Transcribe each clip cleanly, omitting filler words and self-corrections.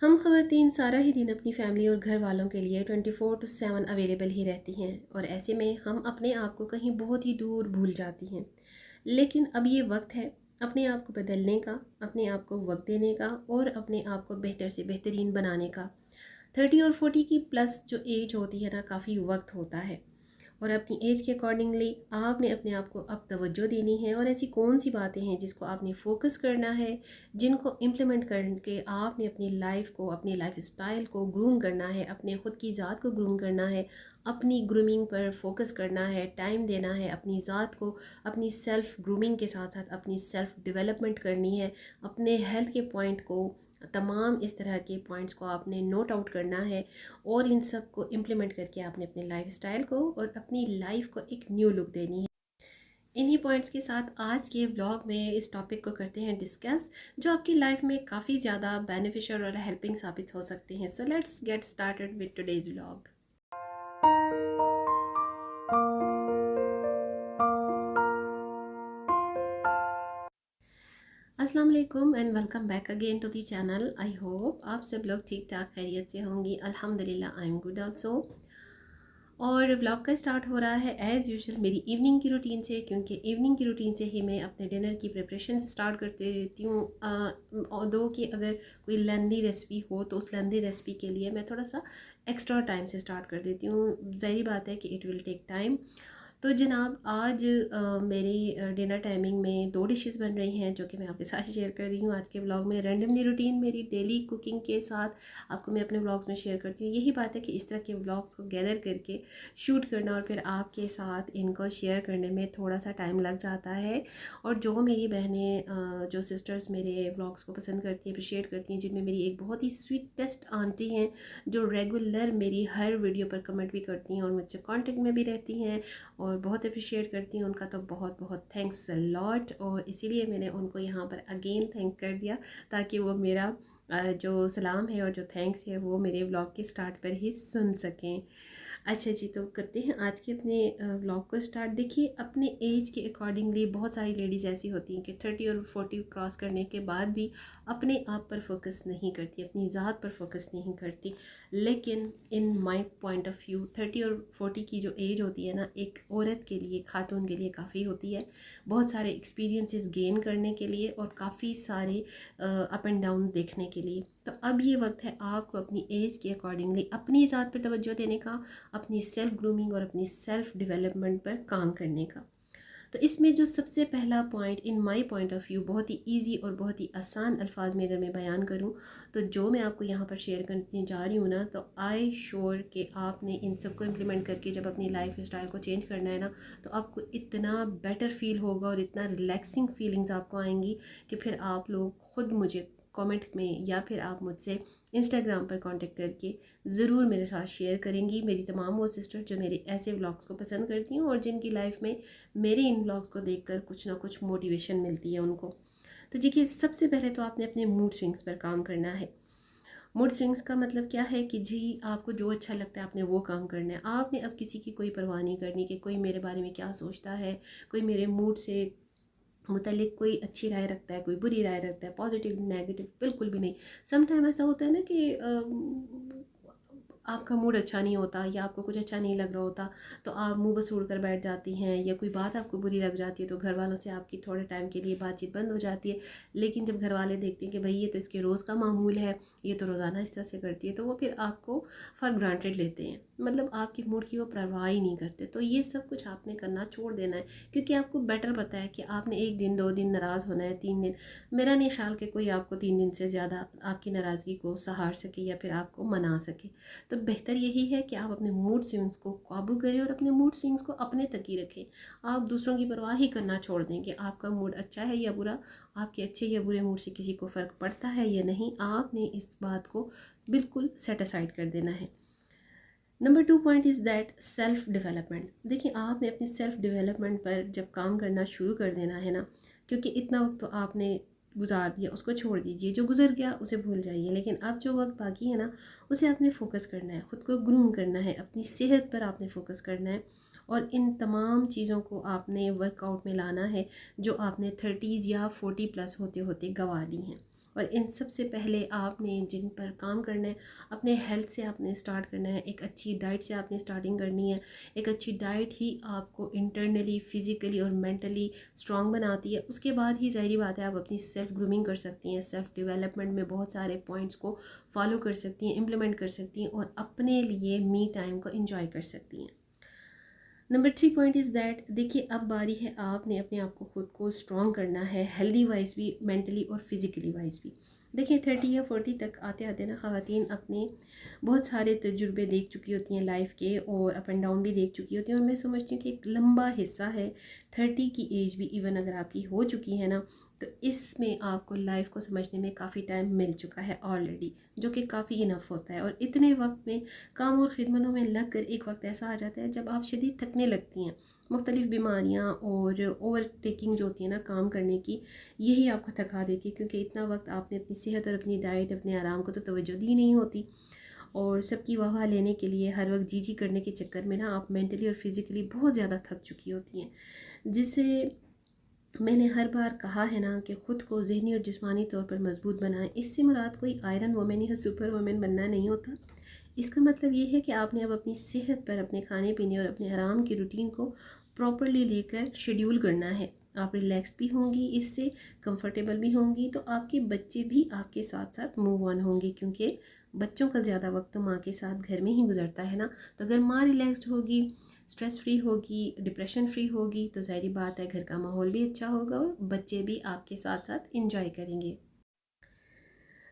हम ख़वातीन सारा ही दिन अपनी फ़ैमिली और घर वालों के लिए 24/7 अवेलेबल ही रहती हैं और ऐसे में हम अपने आप को कहीं बहुत ही दूर भूल जाती हैं। लेकिन अब ये वक्त है अपने आप को बदलने का, अपने आप को वक्त देने का और अपने आप को बेहतर से बेहतरीन बनाने का। 30 और 40 की प्लस जो एज होती है ना, काफ़ी वक्त होता है और अपनी एज के अकॉर्डिंगली आपने अपने आप को अब तवज्जो देनी है और ऐसी कौन सी बातें हैं जिसको आपने फोकस करना है, जिनको इम्प्लीमेंट करके आपने अपनी लाइफ को, अपनी लाइफ स्टाइल को ग्रूम करना है, अपने ख़ुद की ज़ात को ग्रूम करना है, अपनी ग्रूमिंग पर फोकस करना है, टाइम देना है अपनी ज़ात को, अपनी सेल्फ़ ग्रूमिंग के साथ साथ अपनी सेल्फ़ डेवलपमेंट करनी है, अपने हेल्थ के पॉइंट को, तमाम इस तरह के पॉइंट्स को आपने नोट आउट करना है और इन सब को इम्प्लीमेंट करके आपने अपने लाइफ स्टाइल को और अपनी लाइफ को एक न्यू लुक देनी है। इन्हीं पॉइंट्स के साथ आज के व्लॉग में इस टॉपिक को करते हैं डिस्कस, जो आपकी लाइफ में काफ़ी ज़्यादा बेनिफिशियल और हेल्पिंग साबित हो सकते हैं। So let's get started with today's vlog. अस्सलाम वालेकुम and welcome back again to the channel. I hope आप सब लोग ठीक ठाक खैरियत से होंगी। अल्हम्दुलिल्लाह आई एम गुड ऑल्सो। और व्लॉग का स्टार्ट हो रहा है एज़ यूजुअल मेरी इवनिंग की रूटीन से, क्योंकि इवनिंग की रूटीन से ही मैं अपने डिनर की प्रिपरेशन स्टार्ट करती रहती हूँ। दो कि अगर कोई लेंदी रेसिपी हो तो उस लेंदी रेसिपी के लिए मैं थोड़ा सा एक्स्ट्रा टाइम से स्टार्ट कर देती हूँ। ज़ाहिर बात है कि इट विल टेक टाइम। तो जनाब आज मेरी डिनर टाइमिंग में दो डिशेस बन रही हैं जो कि मैं आपके साथ शेयर कर रही हूँ आज के व्लॉग में। रैंडमली रूटीन मेरी डेली कुकिंग के साथ आपको मैं अपने व्लॉग्स में शेयर करती हूँ। यही बात है कि इस तरह के व्लॉग्स को गैदर करके शूट करना और फिर आपके साथ इनको शेयर करने में थोड़ा सा टाइम लग जाता है। और जो मेरी बहनें, जो सिस्टर्स मेरे व्लॉग्स को पसंद करती हैं, अप्रिशिएट करती हैं, जिनमें मेरी एक बहुत ही स्वीटेस्ट आंटी हैं जो रेगुलर मेरी हर वीडियो पर कमेंट भी करती हैं और मुझसे कॉन्टेक्ट में भी रहती हैं और बहुत अप्रिशिएट करती हूँ, उनका तो बहुत बहुत थैंक्स अ लॉट। और इसीलिए मैंने उनको यहाँ पर अगेन थैंक कर दिया ताकि वो मेरा जो सलाम है और जो थैंक्स है वो मेरे व्लॉग के स्टार्ट पर ही सुन सकें। अच्छा जी, तो करते हैं आज के अपने व्लॉग को स्टार्ट। देखिए, अपने एज के अकॉर्डिंगली बहुत सारी लेडीज़ ऐसी होती हैं कि 30 और 40 क्रॉस करने के बाद भी अपने आप पर फोकस नहीं करती, अपनी ज़ात पर फोकस नहीं करती। लेकिन in my point of view 30 और 40 की जो एज होती है ना, एक औरत के लिए, खातून के लिए काफ़ी होती है, बहुत सारे एक्सपीरियंसेस गेन करने के लिए और काफ़ी सारे अप एंड डाउन देखने के लिए। तो अब ये वक्त है आपको अपनी एज के अकॉर्डिंगली अपनी ज़ात पर तवज्जो देने का, अपनी सेल्फ ग्रूमिंग और अपनी सेल्फ डेवलपमेंट पर काम करने का। तो इसमें जो सबसे पहला point in my point of view बहुत ही इजी और बहुत ही आसान अल्फाज में अगर मैं बयान करूं, तो जो मैं आपको यहाँ पर शेयर करने जा रही हूँ ना, तो आई श्योर कि आपने इन सबको इम्प्लीमेंट करके जब अपनी लाइफ स्टाइल को चेंज करना है ना, तो आपको इतना बेटर फील होगा और इतना रिलैक्सिंग फीलिंग्स आपको आएंगी कि फिर आप लोग ख़ुद मुझे कमेंट में या फिर आप मुझसे इंस्टाग्राम पर कांटेक्ट करके ज़रूर मेरे साथ शेयर करेंगी। मेरी तमाम वो सिस्टर जो मेरे ऐसे व्लॉग्स को पसंद करती हैं और जिनकी लाइफ में मेरे इन व्लॉग्स को देखकर कुछ ना कुछ मोटिवेशन मिलती है उनको। तो देखिए, सबसे पहले तो आपने अपने मूड स्विंग्स पर काम करना है। मूड स्विंग्स का मतलब क्या है कि जी, आपको जो अच्छा लगता है आपने वो काम करना है। आपने अब किसी की कोई परवाह नहीं करनी कि कोई मेरे बारे में क्या सोचता है, कोई मेरे मूड से मुतालिक कोई अच्छी राय रखता है, कोई बुरी राय रखता है, पॉजिटिव नेगेटिव बिल्कुल भी नहीं। सम टाइम ऐसा होता है ना कि आपका मूड अच्छा नहीं होता या आपको कुछ अच्छा नहीं लग रहा होता, तो आप मुंह बसूड़ कर बैठ जाती हैं, या कोई बात आपको बुरी लग जाती है तो घर वालों से आपकी थोड़े टाइम के लिए बातचीत बंद हो जाती है। लेकिन जब घर वाले देखते हैं कि भाई ये तो इसके रोज़ का मामूल है, ये तो रोज़ाना इस तरह से करती है, तो वो फिर आपको फॉर ग्रांटेड लेते हैं, मतलब आपकी मूड की वो परवाह ही नहीं करते। तो ये सब कुछ आपने करना छोड़ देना है, क्योंकि आपको बेटर पता है कि आपने 1 दिन 2 दिन नाराज़ होना है, 3 दिन। मेरा नहीं ख्याल कि कोई आपको 3 दिन से ज़्यादा आपकी नाराज़गी को सहार सके या फिर आपको मना सके। तो बेहतर यही है कि आप अपने मूड स्विंग्स को काबू करें और अपने मूड स्विंग्स को अपने तक ही रखें। आप दूसरों की परवाह ही करना छोड़ दें कि आपका मूड अच्छा है या बुरा, आपके अच्छे या बुरे मूड से किसी को फ़र्क पड़ता है या नहीं। आपने इस बात को बिल्कुल सेट असाइड कर देना है। Number 2 point is that self development. देखिए, आपने अपनी सेल्फ़ डेवलपमेंट पर जब काम करना शुरू कर देना है ना, क्योंकि इतना वक्त तो आपने गुजार दिया, उसको छोड़ दीजिए, जो गुजर गया उसे भूल जाइए। लेकिन अब जो वक्त बाकी है ना, उसे आपने फ़ोकस करना है, ख़ुद को ग्रूम करना है, अपनी सेहत पर आपने फ़ोकस करना है और इन तमाम चीज़ों को आपने वर्कआउट में लाना है जो आपने 30s या 40 प्लस होते होते गंवा दी हैं। और इन सब से पहले आपने जिन पर काम करना है, अपने हेल्थ से आपने स्टार्ट करना है, एक अच्छी डाइट से आपने स्टार्टिंग करनी है। एक अच्छी डाइट ही आपको इंटरनली, फिज़िकली और मेंटली स्ट्रॉन्ग बनाती है। उसके बाद ही ज़ाहिर बात है आप अपनी सेल्फ ग्रूमिंग कर सकती हैं, सेल्फ डेवलपमेंट में बहुत सारे पॉइंट्स को फॉलो कर सकती हैं, इम्प्लीमेंट कर सकती हैं और अपने लिए मी टाइम को इंजॉय कर सकती हैं। नंबर 3 पॉइंट इज़ दैट, देखिए अब बारी है आपने अपने आप को खुद को स्ट्रॉन्ग करना है, हेल्दी वाइज भी, मेंटली और फिज़िकली वाइज भी। देखिए 30 या 40 तक आते आते ना ख़वातीन अपने बहुत सारे तजुर्बे देख चुकी होती हैं लाइफ के, और अप एंड डाउन भी देख चुकी होती हैं। और मैं समझती हूँ कि एक लंबा हिस्सा है 30 की एज भी इवन अगर आपकी हो चुकी है ना, तो इसमें आपको लाइफ को समझने में काफ़ी टाइम मिल चुका है ऑलरेडी, जो कि काफ़ी इनफ होता है। और इतने वक्त में काम और ख़िदमतों में लग कर एक वक्त ऐसा आ जाता है जब आप शदीद थकने लगती हैं। मुख्तलिफ़ बीमारियाँ और ओवर टेकिंग जो होती है ना काम करने की, यही आपको थका देती है, क्योंकि इतना वक्त आपने अपनी सेहत और अपनी डाइट, अपने आराम को तो तवज्जो दी नहीं होती। और सबकी वाह लेने के लिए हर वक्त जी जी करने के चक्कर में ना आप मेंटली और फिज़िकली बहुत ज़्यादा थक चुकी होती हैं, जिससे मैंने हर बार कहा है ना कि ख़ुद को ज़हनी और जिस्मानी तौर पर मजबूत बनाएं। इससे मुराद कोई आयरन वुमेन या सुपर वुमेन बनना नहीं होता। इसका मतलब ये है कि आपने अब अपनी सेहत पर, अपने खाने पीने और अपने आराम की रूटीन को प्रॉपरली लेकर शेड्यूल करना है। आप रिलैक्स भी होंगी, इससे कंफर्टेबल भी होंगी, तो आपके बच्चे भी आपके साथ साथ मूव ऑन होंगे, क्योंकि बच्चों का ज़्यादा वक्त तो माँ के साथ घर में ही गुजरता है ना। तो अगर माँ रिलैक्स्ड होगी, स्ट्रेस फ्री होगी, डिप्रेशन फ्री होगी, तो ज़ाहिर बात है घर का माहौल भी अच्छा होगा और बच्चे भी आपके साथ साथ इंजॉय करेंगे।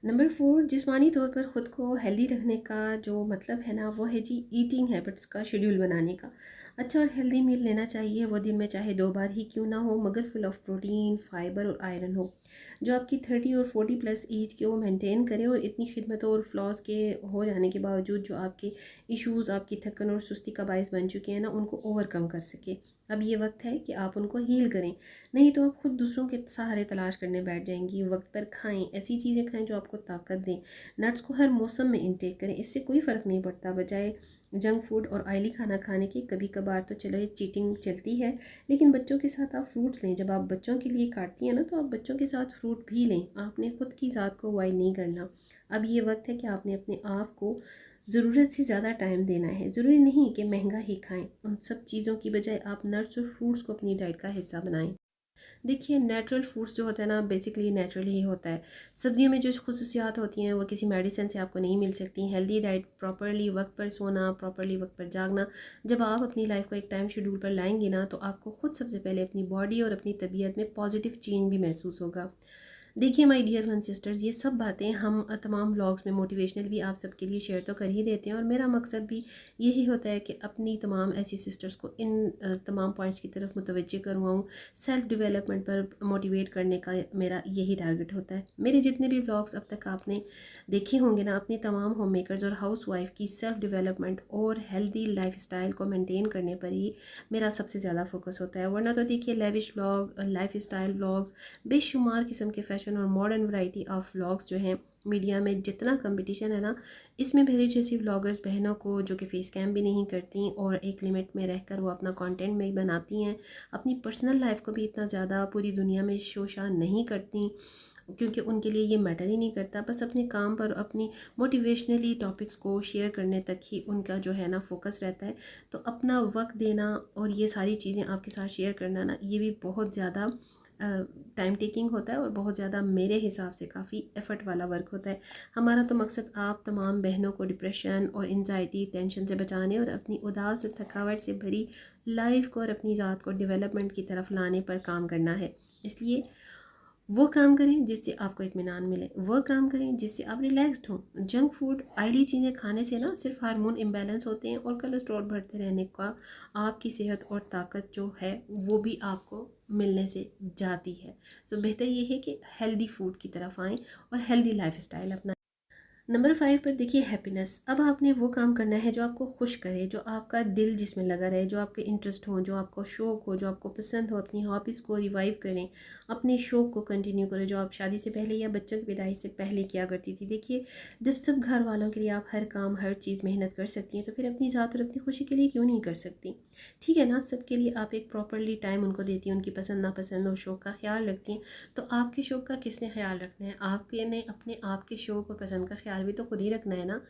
नंबर 4, जिस्मानी तौर पर ख़ुद को हेल्दी रखने का जो मतलब है ना, वो है जी ईटिंग हैबिट्स का शेड्यूल बनाने का। अच्छा और हेल्दी मील लेना चाहिए, वो दिन में चाहे 2 बार ही क्यों ना हो, मगर फुल ऑफ प्रोटीन, फाइबर और आयरन हो, जो आपकी 30 और 40 प्लस एज के वो मेंटेन करे और इतनी खिदमतों और फ्लॉज के हो जाने के बावजूद जो आपके इश्यूज़, आपकी थकन और सुस्ती का बायस बन चुके हैं ना, उनको ओवरकम कर सके। अब ये वक्त है कि आप उनको हील करें, नहीं तो आप खुद दूसरों के सहारे तलाश करने बैठ जाएंगी। वक्त पर खाएं, ऐसी चीज़ें खाएं जो आपको ताकत दें। नट्स को हर मौसम में इंटेक करें, इससे कोई फ़र्क नहीं पड़ता। बजाय जंक फूड और ऑयली खाना खाने के, कभी कभार तो चलो चीटिंग चलती है, लेकिन बच्चों के साथ आप फ्रूट्स लें। जब आप बच्चों के लिए काटती हैं ना, तो आप बच्चों के साथ फ्रूट भी लें, आपने खुद की ज़ात को अवॉइड नहीं करना। अब ये वक्त है कि आपने अपने आप को ज़रूरत से ज़्यादा टाइम देना है। ज़रूरी नहीं कि महंगा ही खाएं, उन सब चीज़ों की बजाय आप नट्स और फ्रूट्स को अपनी डाइट का हिस्सा बनाएं। देखिए नेचुरल फूड्स जो होता है ना, बेसिकली नेचुरल ही होता है। सब्जियों में जो खुसूसियात होती हैं वो किसी मेडिसिन से आपको नहीं मिल सकती। हेल्दी डाइट, प्रॉपरली वक्त पर सोना, प्रॉपरली वक्त पर जागना, जब आप अपनी लाइफ को एक टाइम शेड्यूल पर लाएंगे ना, तो आपको खुद सबसे पहले अपनी बॉडी और अपनी तबीयत में पॉजिटिव चेंज भी महसूस होगा। देखिए माय डियर वन सिस्टर्स, ये सब बातें हम तमाम व्लॉग्स में मोटिवेशनल भी आप सबके लिए शेयर तो कर ही देते हैं, और मेरा मकसद भी यही होता है कि अपनी तमाम ऐसी सिस्टर्स को इन तमाम पॉइंट्स की तरफ मुतवज्जो करवाऊँ। सेल्फ डेवलपमेंट पर मोटिवेट करने का मेरा यही टारगेट होता है। मेरे जितने भी व्लॉग्स अब तक आपने देखे होंगे ना, अपनी तमाम होम मेकर्स और हाउस वाइफ की सेल्फ डेवलपमेंट और हेल्दी लाइफ स्टाइल को मेनटेन करने पर ही मेरा सबसे ज़्यादा फोकस होता है। वरना तो देखिए lavish vlog, life style vlogs, बेशुमार किस्म के फैशन और मॉडर्न वैरायटी ऑफ व्लॉग्स जो हैं, मीडिया में जितना कंपटीशन है ना, इसमें मेरी जैसी व्लॉगर्स बहनों को जो कि फेस कैम भी नहीं करती और एक लिमिट में रहकर वो अपना कंटेंट में बनाती हैं, अपनी पर्सनल लाइफ को भी इतना ज़्यादा पूरी दुनिया में शोशा नहीं करती, क्योंकि उनके लिए ये मैटर ही नहीं करता। बस अपने काम पर, अपनी मोटिवेशनली टॉपिक्स को शेयर करने तक ही उनका जो है ना फोकस रहता है। तो अपना वक्त देना और ये सारी चीज़ें आपके साथ शेयर करना ना, ये भी बहुत ज़्यादा टाइम टेकिंग होता है और बहुत ज़्यादा मेरे हिसाब से काफ़ी एफ़र्ट वाला वर्क होता है। हमारा तो मकसद आप तमाम बहनों को डिप्रेशन और एंजाइटी, टेंशन से बचाने और अपनी उदास और थकावट से भरी लाइफ को और अपनी ज़ात को डेवलपमेंट की तरफ लाने पर काम करना है। इसलिए वो काम करें जिससे आपको इत्मीनान मिले, वो काम करें जिससे आप रिलैक्स्ड हों। जंक फूड, ऑयली चीज़ें खाने से ना सिर्फ हार्मोन इम्बैलेंस होते हैं और कोलेस्ट्रॉल बढ़ते रहने का आपकी सेहत और ताकत जो है वो भी आपको मिलने से जाती है। सो बेहतर ये है कि हेल्दी फूड की तरफ आएँ और हेल्दी लाइफ स्टाइल अपनाएं। नंबर 5 पर देखिए हैप्पीनेस। अब आपने वो काम करना है जो आपको खुश करे, जो आपका दिल जिसमें लगा रहे, जो आपके इंटरेस्ट हो, जो आपको शौक़ हो, जो आपको पसंद हो। अपनी हॉबीज़ को रिवाइव करें, अपने शौक़ को कंटिन्यू करें जो आप शादी से पहले या बच्चों की पैदाइश से पहले किया करती थी। देखिए, जब सब घर वालों के लिए आप हर काम हर चीज़ मेहनत कर सकती हैं, तो फिर अपनी ज़ात और अपनी खुशी के लिए क्यों नहीं कर सकती? ठीक है ना, सबके लिए आप एक प्रॉपरली टाइम उनको देती हैं, उनकी पसंद नापसंद और शौक़ का ख्याल रखती हैं। तो आपके शौक़ का किसने ख्याल रखना है? आपके ने अपने आप के शौक़ और पसंद का ख्याल भी तो खुद ही रखना है ना।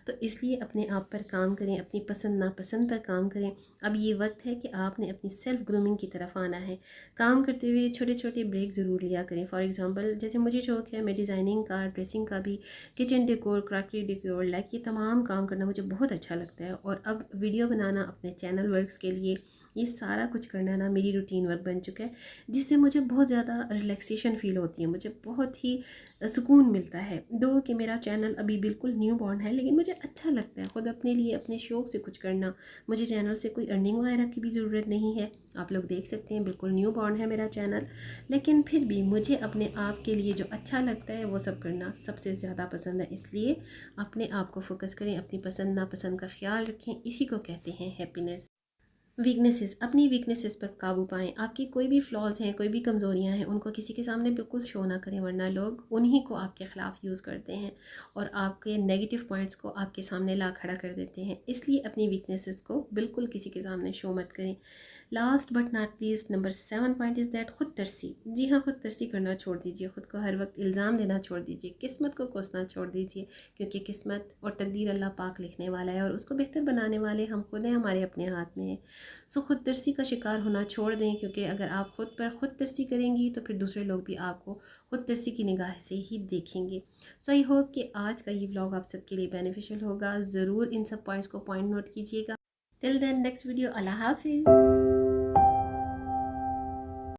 तो इसलिए अपने आप पर काम करें, अपनी पसंद नापसंद पर काम करें। अब ये वक्त है कि आपने अपनी सेल्फ ग्रूमिंग की तरफ आना है। काम करते हुए छोटे छोटे ब्रेक ज़रूर लिया करें। फॉर एग्जांपल, जैसे मुझे शौक़ है मैं डिज़ाइनिंग का, ड्रेसिंग का भी, kitchen decor, crockery decor, like ये तमाम काम करना मुझे बहुत अच्छा लगता है। और अब वीडियो बनाना अपने चैनल वर्क्स के लिए, ये सारा कुछ करना ना मेरी रूटीन वर्क बन चुका है, जिससे मुझे बहुत ज़्यादा रिलैक्सेशन फ़ील होती है, मुझे बहुत ही सुकून मिलता है। दो कि मेरा चैनल अभी बिल्कुल न्यू बॉर्न है, लेकिन मुझे अच्छा लगता है ख़ुद अपने लिए अपने शौक़ से कुछ करना। मुझे चैनल से कोई अर्निंग वगैरह की भी ज़रूरत नहीं है। आप लोग देख सकते हैं बिल्कुल न्यू बॉर्न है मेरा चैनल, लेकिन फिर भी मुझे अपने आप के लिए जो अच्छा लगता है वो सब करना सबसे ज़्यादा पसंद है। इसलिए अपने आप को फोकस करें, अपनी पसंद नापसंद का ख्याल रखें, इसी को कहते हैं हैप्पीनेस। वीकनेसेस, अपनी वीकनेसेस पर काबू पाएँ। आपकी कोई भी फ्लॉज़ हैं, कोई भी कमज़ोरियाँ हैं, उनको किसी के सामने बिल्कुल शो ना करें, वरना लोग उन्हीं को आपके ख़िलाफ़ यूज़ करते हैं और आपके नेगेटिव पॉइंट्स को आपके सामने ला खड़ा कर देते हैं। इसलिए अपनी वीकनेसेस को बिल्कुल किसी के सामने शो मत करें। Last but not least, number 7 point is that खुद तरसी। जी हाँ, खुद तरसी करना छोड़ दीजिए, खुद को हर वक्त इल्ज़ाम देना छोड़ दीजिए, किस्मत को कोसना छोड़ दीजिए, क्योंकि किस्मत और तकदीर अल्लाह पाक लिखने वाला है और उसको बेहतर बनाने वाले हम खुद हैं, हमारे अपने हाथ में है। सो खुद तरसी का शिकार होना छोड़ दें, क्योंकि अगर आप खुद पर खुद तरसी करेंगी तो फिर दूसरे लोग भी आपको खुद तरसी की निगाह से ही देखेंगे। सो आई होप कि आज का ये व्लॉग आप सबके लिए बेनिफिशियल होगा। ज़रूर इन सब पॉइंट्स को पॉइंट नोट कीजिएगा। टिल देन नेक्स्ट वीडियो, अल्लाह हाफिज़।